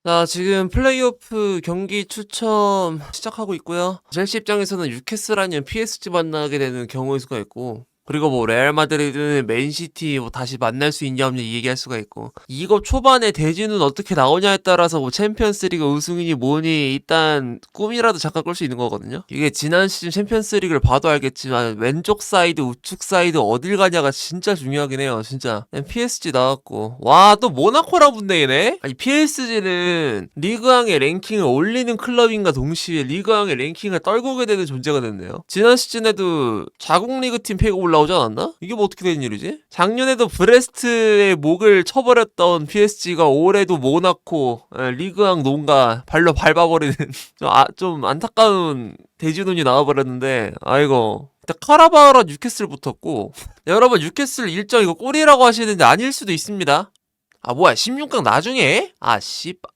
자, 지금 플레이오프 경기 추첨 시작하고 있고요. 첼시 입장에서는 뉴캐슬 아니면 PSG 만나게 되는 경우일 수가 있고, 그리고 뭐 레알 마드리드는 맨시티 뭐 다시 만날 수 있냐 없냐 얘기할 수가 있고, 이거 초반에 대진은 어떻게 나오냐에 따라서 뭐 챔피언스리그 우승이니 뭐니 일단 꿈이라도 잠깐 꿀 수 있는 거거든요. 이게 지난 시즌 챔피언스리그를 봐도 알겠지만 왼쪽 사이드 우측 사이드 어딜 가냐가 진짜 중요하긴 해요. 진짜 PSG 나왔고, 와 또 모나코랑 붙네이네. 아니 PSG는 리그왕의 랭킹을 올리는 클럽인가 동시에 리그왕의 랭킹을 떨구게 되는 존재가 됐네요. 지난 시즌에도 자국 리그 팀 패고 올라오지 않았나? 이게 뭐 어떻게 된 일이지? 작년에도 브레스트의 목을 쳐버렸던 PSG가 올해도 모나코 리그왕 농가 발로 밟아버리는 좀 안타까운 대진운이 나와버렸는데, 아이고 일단 카라바오랑 뉴캐슬 붙었고, 여러분 뉴캐슬 일정 이거 꼴이라고 하시는데 아닐 수도 있습니다. 아 뭐야 16강 나중에? 아 씨발,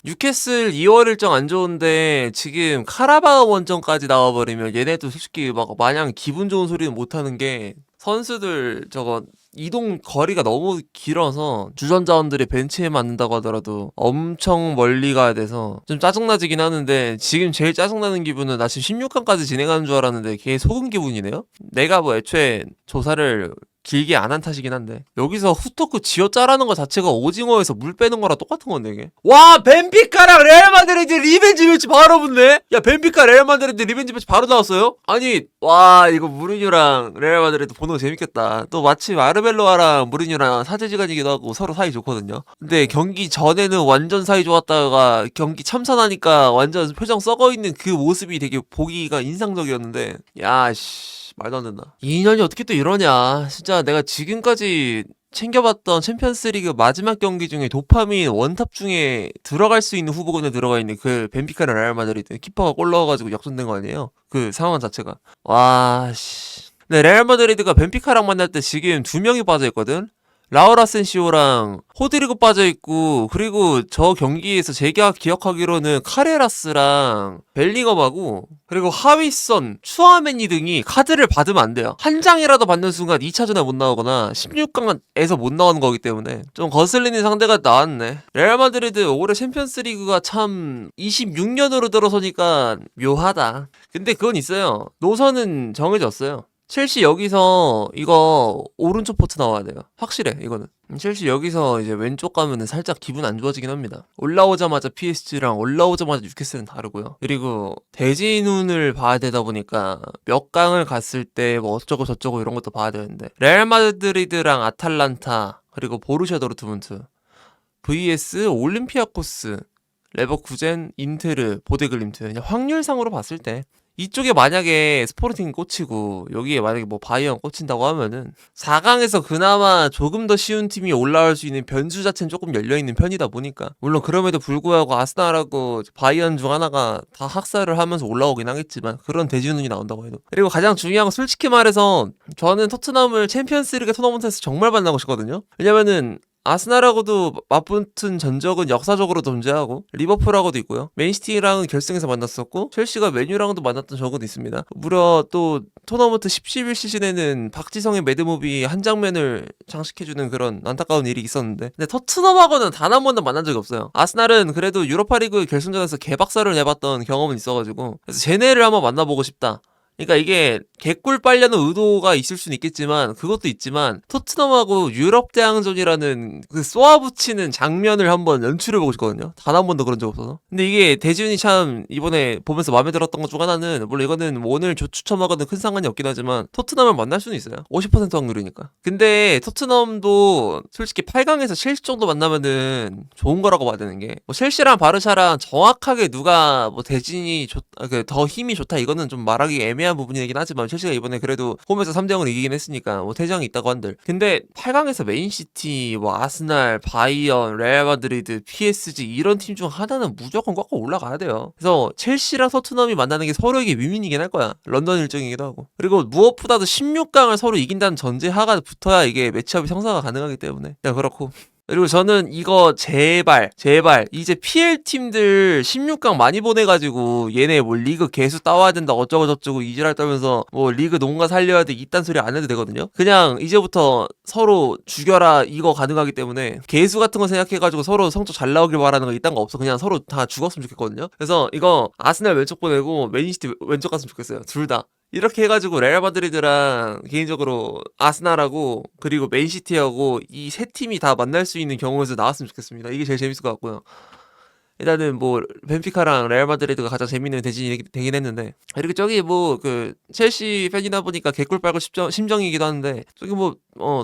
뉴캐슬 2월 일정 안 좋은데 지금 카라바오 원정까지 나와버리면 얘네도 솔직히 막 마냥 기분 좋은 소리는 못하는 게, 선수들 저거 이동 거리가 너무 길어서 주전자원들이 벤치에 맞는다고 하더라도 엄청 멀리 가야 돼서 좀 짜증나지긴 하는데, 지금 제일 짜증나는 기분은 나 지금 16강까지 진행하는 줄 알았는데 걔 속은 기분이네요. 내가 뭐 애초에 조사를 길게 안 한 탓이긴 한데, 여기서 후토크 지어 짜라는 거 자체가 오징어에서 물 빼는 거랑 똑같은 건데 이게. 와 벤피카랑 레알 마드리드 리벤지 매치 바로 붙네. 야 벤피카 레알 마드리드 리벤지 매치 바로 나왔어요. 아니 와 이거 무리뉴랑 레알 마드리드 보는 거 재밌겠다. 또 마침 아르벨로아랑 무리뉴랑 사제지간이기도 하고 서로 사이 좋거든요. 근데 경기 전에는 완전 사이 좋았다가 경기 참산하니까 완전 표정 썩어 있는 그 모습이 되게 보기가 인상적이었는데, 야씨 말도 안 된다. 2년이 어떻게 또 이러냐. 진짜 내가 지금까지 챙겨봤던 챔피언스리그 마지막 경기 중에 도파민 원탑 중에 들어갈 수 있는 후보군에 들어가 있는 그 벤피카랑 레알 마드리드 키퍼가 골 넣어가지고 역전된 거 아니에요? 그 상황 자체가. 와 씨. 근데 레알 마드리드가 벤피카랑 만날 때 지금 2명이 빠져있거든? 라울 아센시오랑 호드리고 빠져있고, 그리고 저 경기에서 제가 기억하기로는 카레라스랑 벨링엄하고, 그리고 하위선 추아메니 등이 카드를 받으면 안 돼요. 한 장이라도 받는 순간 2차전에 못 나오거나 16강에서 못 나오는 거기 때문에 좀 거슬리는 상대가 나왔네. 레알 마드리드 올해 챔피언스리그가 참 26년으로 들어서니까 묘하다. 근데 그건 있어요. 노선은 정해졌어요. 첼시 여기서 이거 오른쪽 포트 나와야 돼요. 확실해 이거는. 첼시 여기서 이제 왼쪽 가면은 살짝 기분 안 좋아지긴 합니다. 올라오자마자 PSG랑 올라오자마자 뉴캐슬은 다르고요. 그리고 대진운을 봐야 되다 보니까 몇 강을 갔을 때 뭐 어쩌고 저쩌고 이런 것도 봐야 되는데, 레알 마드리드랑 아탈란타 그리고 보루시아 도르트문트 vs 올림피아코스, 레버쿠젠, 인테르, 보데글림트, 그냥 확률상으로 봤을 때 이쪽에 만약에 스포르팅이 꽂히고 여기에 만약에 뭐 바이언 꽂힌다고 하면은 4강에서 그나마 조금 더 쉬운 팀이 올라올 수 있는 변수 자체는 조금 열려있는 편이다 보니까, 물론 그럼에도 불구하고 아스날하고 바이언 중 하나가 다 학살을 하면서 올라오긴 하겠지만 그런 대진운이 나온다고 해도. 그리고 가장 중요한 건 솔직히 말해서 저는 토트넘을 챔피언스리그 토너먼트에서 정말 만나고 싶거든요. 왜냐면은 아스날하고도 맞붙은 전적은 역사적으로 존재하고, 리버풀하고도 있고요. 맨시티랑은 결승에서 만났었고, 첼시가 맨유랑도 만났던 적은 있습니다. 무려 또 토너먼트 10-11 시즌에는 박지성의 매드무비 한 장면을 장식해주는 그런 안타까운 일이 있었는데, 근데 토트넘하고는 단 한 번도 만난 적이 없어요. 아스날은 그래도 유로파리그 결승전에서 개박살을 내봤던 경험은 있어가지고, 그래서 쟤네를 한번 만나보고 싶다. 그러니까 이게 개꿀 빨려는 의도가 있을 수는 있겠지만, 그것도 있지만 토트넘하고 유럽 대항전이라는 그 쏘아붙이는 장면을 한번 연출해보고 싶거든요. 단 한 번도 그런 적 없어서. 근데 이게 대지운이 참 이번에 보면서 마음에 들었던 것 중 하나는, 물론 이거는 뭐 오늘 추첨하고는 큰 상관이 없긴 하지만 토트넘을 만날 수는 있어요. 50% 확률이니까. 근데 토트넘도 솔직히 8강에서 첼시 정도 만나면은 좋은 거라고 봐야 되는 게, 뭐 첼시랑 바르샤랑 정확하게 누가 뭐 대진이 더 힘이 좋다 이거는 좀 말하기 애매한 부분이긴 하지만, 첼시가 이번에 그래도 홈에서 3대0으로 이기긴 했으니까 뭐 대장이 있다고 한들. 근데 8강에서 맨시티, 뭐 아스날, 바이언, 레알 마드리드, PSG 이런 팀 중 하나는 무조건 꺾고 올라가야 돼요. 그래서 첼시랑 토트넘이 만나는 게 서로에게 위민이긴 할 거야. 런던 일정이기도 하고. 그리고 무엇보다도 16강을 서로 이긴다는 전제하가 붙어야 이게 매치업이 성사가 가능하기 때문에. 그냥 그렇고 그리고 저는 이거 제발 이제 PL 팀들 16강 많이 보내가지고 얘네 뭐 리그 개수 따와야 된다 어쩌고 저쩌고 이지랄 떨면서 뭐 리그 농가 살려야 돼 이딴 소리 안 해도 되거든요. 그냥 이제부터 서로 죽여라 이거 가능하기 때문에 개수 같은 거 생각해가지고 서로 성적 잘 나오길 바라는 거 이딴 거 없어. 그냥 서로 다 죽었으면 좋겠거든요. 그래서 이거 아스날 왼쪽 보내고 맨시티 왼쪽 갔으면 좋겠어요. 둘 다. 이렇게 해가지고 레알 마드리드랑 개인적으로 아스날하고 그리고 맨시티하고 이 세 팀이 다 만날 수 있는 경우에서 나왔으면 좋겠습니다. 이게 제일 재밌을 것 같고요. 일단은 뭐 벤피카랑 레알 마드리드가 가장 재밌는 대진이 되긴 했는데 그리고 저기 뭐 그 첼시 팬이다 보니까 개꿀 빨고 심정이기도 한데 저기 뭐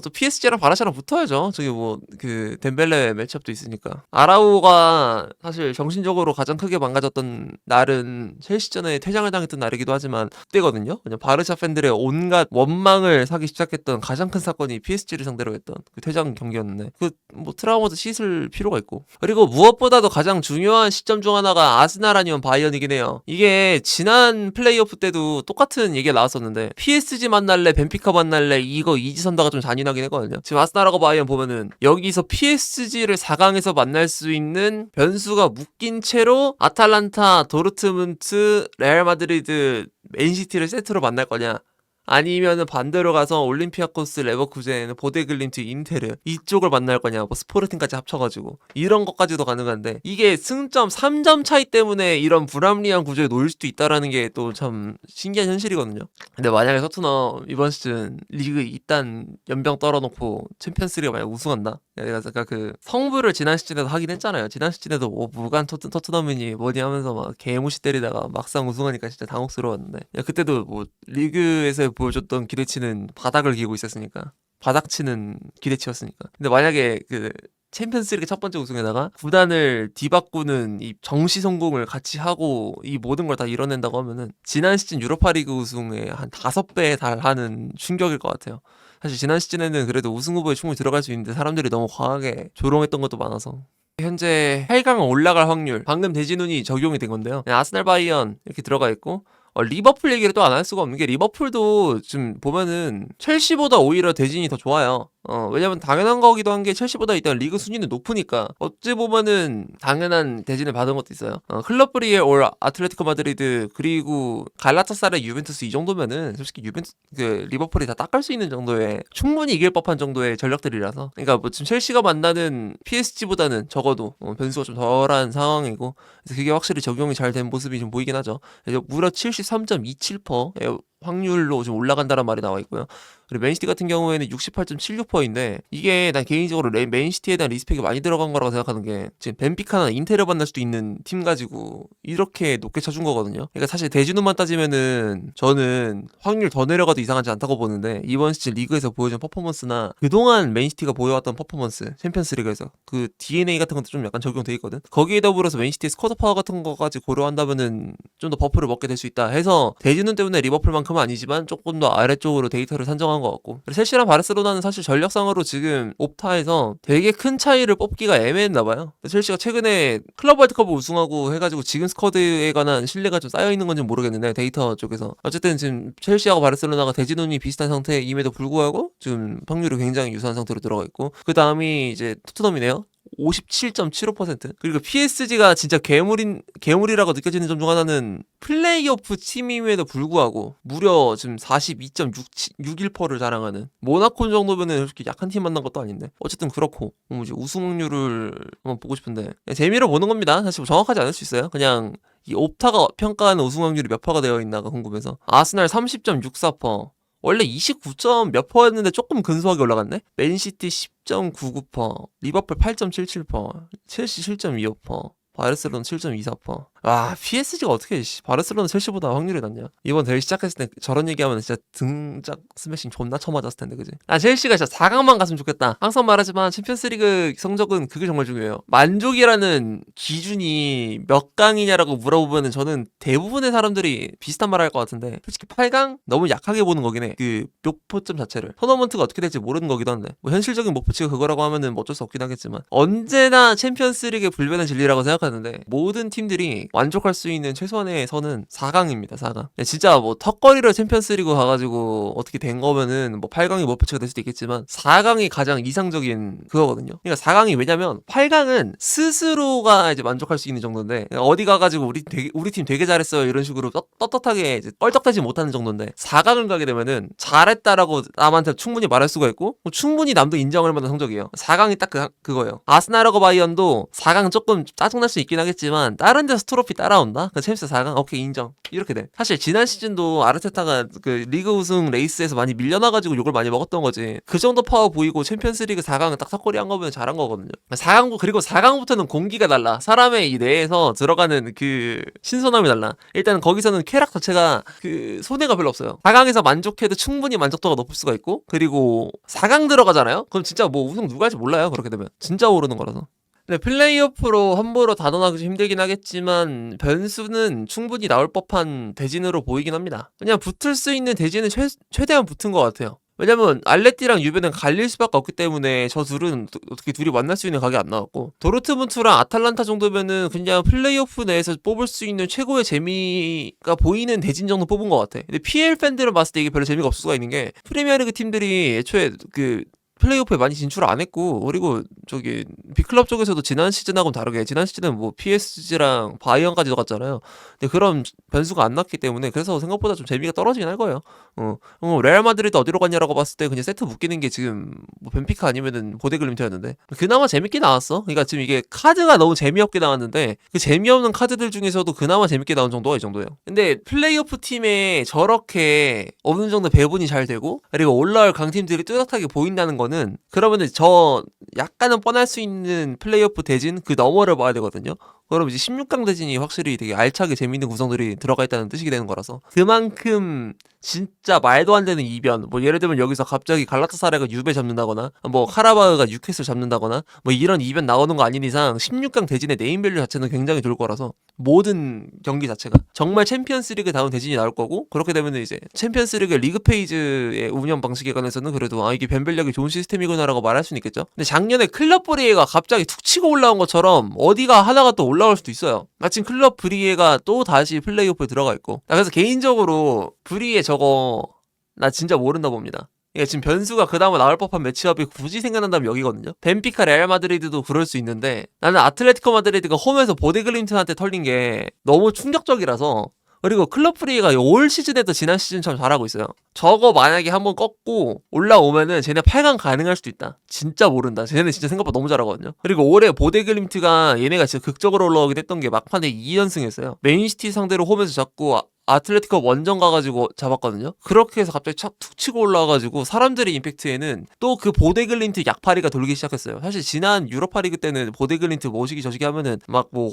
또 PSG랑 바르샤랑 붙어야죠. 저기 뭐 그 덴벨레 매치업도 있으니까 아라우가 사실 정신적으로 가장 크게 망가졌던 날은 첼시전에 퇴장을 당했던 날이기도 하지만 그때거든요. 그냥 바르샤 팬들의 온갖 원망을 사기 시작했던 가장 큰 사건이 PSG를 상대로 했던 그 퇴장 경기였는데 그 뭐 트라우마도 씻을 필요가 있고 그리고 무엇보다도 가장 중요한 시점 중 하나가 아스날 아니면 바이언이긴 해요. 이게 지난 플레이오프 때도 똑같은 얘기가 나왔었는데 PSG 만날래 벤피카 만날래 이거 이지선다가 좀 잔인하긴 했거든요. 지금 아스날하고 바이언 보면은 여기서 PSG를 4강에서 만날 수 있는 변수가 묶인 채로 아탈란타, 도르트문트, 레알 마드리드, 맨시티를 세트로 만날 거냐 아니면은 반대로 가서 올림피아코스, 레버쿠젠, 보데글림트, 인테르 이쪽을 만날 거냐 뭐 스포르팅까지 합쳐가지고 이런 것까지도 가능한데 이게 승점 3점 차이 때문에 이런 불합리한 구조에 놓일 수도 있다라는 게 또 참 신기한 현실이거든요. 근데 만약에 토트넘 이번 시즌 리그 이딴 연병 떨어놓고 챔피언스리그 만약 우승한다? 내가 아까 그 성부를 지난 시즌에도 하긴 했잖아요. 지난 시즌에도 뭐 무관 토트넘이니 뭐니 하면서 막 개무시 때리다가 막상 우승하니까 진짜 당혹스러웠는데 그때도 뭐 리그에서 보여줬던 기대치는 바닥을 기고 있었으니까 바닥치는 기대치였으니까 근데 만약에 그 챔피언스리그 첫 번째 우승에다가 구단을 뒤바꾸는 이 정시 성공을 같이 하고 이 모든 걸 다 이뤄낸다고 하면은 지난 시즌 유로파리그 우승의 한 5배에 달하는 충격일 것 같아요. 사실 지난 시즌에는 그래도 우승 후보에 충분히 들어갈 수 있는데 사람들이 너무 과하게 조롱했던 것도 많아서 현재 8강 올라갈 확률 방금 대진운이 적용이 된 건데요. 아스날 바이언 이렇게 들어가 있고 리버풀 얘기를 또 안 할 수가 없는 게 리버풀도 지금 보면은 첼시보다 오히려 대진이 더 좋아요. 왜냐면 당연한 거기도 한 게 첼시보다 일단 리그 순위는 높으니까 어찌 보면은 당연한 대진을 받은 것도 있어요. 클럽 브리에 올 아틀레티코 마드리드 그리고 갈라타사라이 유벤투스 이 정도면은 솔직히 그 리버풀이 다 닦을 수 있는 정도의 충분히 이길 법한 정도의 전력들이라서 그러니까 뭐 지금 첼시가 만나는 PSG보다는 적어도 변수가 좀 덜한 상황이고 그래서 그게 확실히 적용이 잘 된 모습이 좀 보이긴 하죠. 무려 73.27%의 확률로 좀 올라간다는 말이 나와 있고요. 그리고 맨시티 같은 경우에는 68.76%인데 이게 난 개인적으로 맨시티에 대한 리스펙이 많이 들어간 거라고 생각하는 게 지금 벤피카나 인테르 만날 수도 있는 팀 가지고 이렇게 높게 쳐준 거거든요. 그러니까 사실 대진우만 따지면은 저는 확률 더 내려가도 이상하지 않다고 보는데 이번 시즌 리그에서 보여준 퍼포먼스나 그동안 맨시티가 보여왔던 퍼포먼스 챔피언스리그에서 그 DNA 같은 것도 좀 약간 적용돼 있거든. 거기에 더불어서 맨시티의 스쿼드 파워 같은 거까지 고려한다면은 좀 더 버프를 먹게 될 수 있다 해서 대진우 때문에 리버풀만큼은 아니지만 조금 더 아래쪽으로 데이터를 산정한 것 같고 첼시랑 바르셀로나는 사실 전력상으로 지금 옵타에서 되게 큰 차이를 뽑기가 애매했나봐요. 첼시가 최근에 클럽 월드컵을 우승하고 해가지고 지금 스쿼드에 관한 신뢰가 좀 쌓여있는 건지 모르겠는데 데이터 쪽에서 어쨌든 지금 첼시하고 바르셀로나가 대진운이 비슷한 상태임에도 불구하고 지금 확률이 굉장히 유사한 상태로 들어가 있고 그 다음이 이제 토트넘이네요. 57.75% 그리고 PSG가 진짜 괴물이라고 느껴지는 점 중 하나는 플레이오프 팀임에도 불구하고 무려 지금 42.61%를 자랑하는 모나코 정도면은 솔직히 약한 팀 만난 것도 아닌데 어쨌든 그렇고 이제 우승 확률을 한번 보고 싶은데 재미로 보는 겁니다. 사실 뭐 정확하지 않을 수 있어요. 그냥 이 옵타가 평가하는 우승 확률이 몇 퍼가 되어 있나가 궁금해서 아스날 30.64% 원래 29점 몇 퍼였는데 조금 근소하게 올라갔네? 맨시티 10.99%, 리버풀 8.77%, 첼시 7.25%, 바르셀로나 7.24%. 와, PSG가 어떻게 바르셀로나 첼시보다 확률이 낮냐? 이번 대회 시작했을 때 저런 얘기하면 진짜 등짝 스매싱 존나 쳐맞았을 텐데, 그지? 첼시가 진짜 4강만 갔으면 좋겠다. 항상 말하지만 챔피언스리그 성적은 그게 정말 중요해요. 만족이라는 기준이 몇 강이냐라고 물어보면은 저는 대부분의 사람들이 비슷한 말 할 것 같은데 솔직히 8강 너무 약하게 보는 거긴 해. 그 목표점 자체를. 토너먼트가 어떻게 될지 모르는 거기도 한데 뭐 현실적인 목표치가 그거라고 하면은 뭐 어쩔 수 없긴 하겠지만 언제나 챔피언스리그의 불변의 진리라고 생각하는 생각하는데 모든 팀들이 만족할 수 있는 최소한의 선은 4강입니다. 4강. 진짜 뭐 턱걸이로 챔피언스리그 가가지고 어떻게 된 거면은 뭐 8강이 목표치가 될 수도 있겠지만 4강이 가장 이상적인 그거거든요. 그러니까 4강이 왜냐면 8강은 스스로가 이제 만족할 수 있는 정도인데 어디 가가지고 우리 팀 되게 잘했어요 이런 식으로 떳떳하게 이제 껄떡대지 못하는 정도인데 4강을 가게 되면은 잘했다라고 남한테 충분히 말할 수가 있고 충분히 남도 인정할 만한 성적이에요. 4강이 딱 그거예요. 아스날하고 바이언도 4강 조금 짜증날 수 있긴 하겠지만 다른 데서 트로피 따라온다? 그 챔스 4강? 오케이 인정. 이렇게 돼. 사실 지난 시즌도 아르테타가 그 리그 우승 레이스에서 많이 밀려나가지고 욕을 많이 먹었던 거지. 그 정도 파워 보이고 챔피언스리그 4강은 딱 턱걸이 한 거면 잘한 거거든요. 4강 그리고 4강부터는 공기가 달라. 사람의 이 뇌에서 들어가는 그 신선함이 달라. 일단 거기서는 쾌락 자체가 그 손해가 별로 없어요. 4강에서 만족해도 충분히 만족도가 높을 수가 있고 그리고 4강 들어가잖아요? 그럼 진짜 뭐 우승 누가 할지 몰라요. 그렇게 되면 진짜 오르는 거라서. 네, 플레이오프로 함부로 단언하기 좀 힘들긴 하겠지만 변수는 충분히 나올 법한 대진으로 보이긴 합니다. 그냥 붙을 수 있는 대진은 최대한 붙은 것 같아요. 왜냐면 알레티랑 유베는 갈릴 수밖에 없기 때문에 저 둘은 어떻게 둘이 만날 수 있는 각이 안 나왔고 도르트문트랑 아탈란타 정도면은 그냥 플레이오프 내에서 뽑을 수 있는 최고의 재미가 보이는 대진 정도 뽑은 것 같아. 근데 PL 팬들은 봤을 때 이게 별로 재미가 없을 수가 있는 게 프리미어리그 팀들이 애초에 그 플레이오프에 많이 진출 안 했고 그리고 저기 빅클럽 쪽에서도 지난 시즌하고는 다르게 지난 시즌은 뭐 PSG랑 바이언까지 들어갔잖아요. 근데 그런 변수가 안 났기 때문에 그래서 생각보다 좀 재미가 떨어지긴 할 거예요. 레알 마드리드 어디로 갔냐라고 봤을 때 그냥 세트 묶이는 게 지금 뭐 벤피카 아니면은 보데글림트였는데 그나마 재밌게 나왔어. 그러니까 지금 이게 카드가 너무 재미없게 나왔는데 그 재미없는 카드들 중에서도 그나마 재밌게 나온 정도가 이 정도예요. 근데 플레이오프 팀에 저렇게 어느 정도 배분이 잘 되고 그리고 올라올 강팀들이 뚜렷하게 보인다는 거는 그러면은 저 약간은 뻔할 수 있는 플레이오프 대진 그 너머를 봐야 되거든요. 그럼 이제 16강 대진이 확실히 되게 알차게 재밌는 구성들이 들어가 있다는 뜻이 되는 거라서 그만큼 진짜 말도 안 되는 이변 뭐 예를 들면 여기서 갑자기 갈라타사라가 유베 잡는다거나 뭐 카라바흐가 뉴캐슬 잡는다거나 뭐 이런 이변 나오는 거 아닌 이상 16강 대진의 네임밸류 자체는 굉장히 좋을 거라서 모든 경기 자체가 정말 챔피언스리그 다운 대진이 나올 거고 그렇게 되면 이제 챔피언스리그 리그 페이지의 운영 방식에 관해서는 그래도 이게 변별력이 좋은 시스템이구나라고 말할 수는 있겠죠. 근데 작년에 클럽 브리에가 갑자기 툭 치고 올라온 것처럼 어디가 하나가 또 올라올 수도 있어요. 마침 클럽 브리에가 또 다시 플레이오프에 들어가 있고 그래서 개인적으로 브리에 저거 나 진짜 모른다 봅니다. 이게 지금 변수가 그다음에 나올 법한 매치업이 굳이 생각난다면 여기거든요. 벤피카 레알 마드리드도 그럴 수 있는데 나는 아틀레티코 마드리드가 홈에서 보데글림튼한테 털린 게 너무 충격적이라서 그리고 클럽 프리가 올 시즌에도 지난 시즌처럼 잘하고 있어요. 저거 만약에 한번 꺾고 올라오면은 쟤네 8강 가능할 수도 있다. 진짜 모른다. 쟤네 진짜 생각보다 너무 잘하거든요. 그리고 올해 보데글림트가 얘네가 진짜 극적으로 올라오긴 했던 게 막판에 2연승 했어요. 맨시티 상대로 홈에서 잡고 아틀레티코 원정 가가지고 잡았거든요. 그렇게 해서 갑자기 툭 치고 올라와가지고 사람들의 임팩트에는 또 그 보데글림트 약파리가 돌기 시작했어요. 사실 지난 유로파리그 때는 보데글림트 모시기 저시기 하면은 막 뭐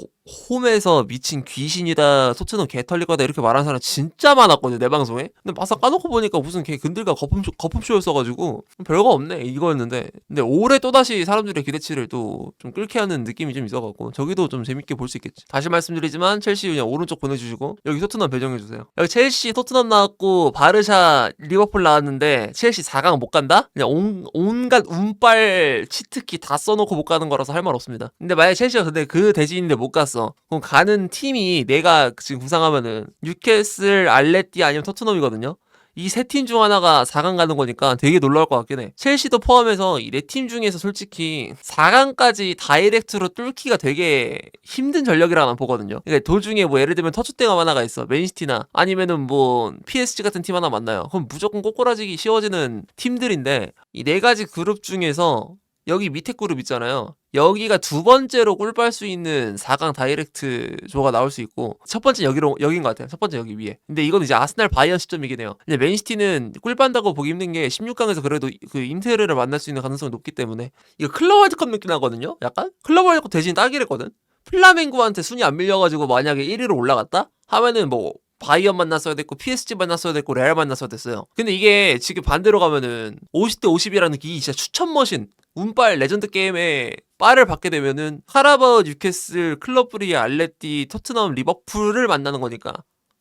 홈에서 미친 귀신이다 토트넘 개털릴 거다 이렇게 말하는 사람 진짜 많았거든요 내 방송에. 근데 막상 까놓고 보니까 무슨 걔 근들과 거품쇼였어가지고 별거 없네 이거였는데 근데 올해 또다시 사람들의 기대치를 또 좀 끓게 하는 느낌이 좀 있어갖고 저기도 좀 재밌게 볼 수 있겠지. 다시 말씀드리지만 첼시 그냥 오른쪽 보내주시고 여기 토트넘 배정해주세요. 여기 첼시 토트넘 나왔고 바르샤 리버풀 나왔는데 첼시 4강 못 간다? 그냥 온갖 운빨 치트키 다 써놓고 못 가는 거라서 할 말 없습니다. 근데 만약에 첼시가 근데 그 대진인데 못 갔어. 그럼 가는 팀이 내가 지금 구상하면은 뉴캐슬, 알레티 아니면 토트넘이거든요. 이 세 팀 중 하나가 4강 가는 거니까 되게 놀라울 것 같긴 해. 첼시도 포함해서 이 네 팀 중에서 솔직히 4강까지 다이렉트로 뚫기가 되게 힘든 전력이라 난 보거든요. 그러니까 도중에 뭐 예를 들면 터줏대감 하나가 있어. 맨시티나 아니면은 뭐 PSG 같은 팀 하나 만나요. 그럼 무조건 꼬꾸라지기 쉬워지는 팀들인데 이 네 가지 그룹 중에서 여기 밑에 그룹 있잖아요. 여기가 두 번째로 꿀 빨 수 있는 4강 다이렉트 조가 나올 수 있고 첫 번째 여긴 것 같아요. 첫 번째 여기 위에. 근데 이건 이제 아스날 바이언 시점이긴 해요. 근데 맨시티는 꿀 빤다고 보기 힘든 게 16강에서 그래도 그 인테르를 만날 수 있는 가능성이 높기 때문에 이거 클럽 월드컵 느낌 나거든요. 약간 클럽 월드컵 대신 따기랬거든. 플라멩고한테 순위 안 밀려가지고 만약에 1위로 올라갔다 하면은 뭐 바이언 만났어야 됐고 PSG 만났어야 됐고 레알 만났어야 됐어요. 근데 이게 지금 반대로 가면은 50대 50이라는 이 진짜 추천 머신 운빨 레전드 게임에 빠를 받게 되면은 카라바흐, 뉴캐슬, 클럽 브리에, 알레티, 토트넘, 리버풀을 만나는 거니까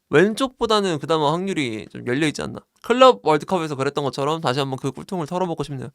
왼쪽보다는 그나마 확률이 좀 열려있지 않나. 클럽 월드컵에서 그랬던 것처럼 다시 한번 그 꿀통을 털어먹고 싶네요.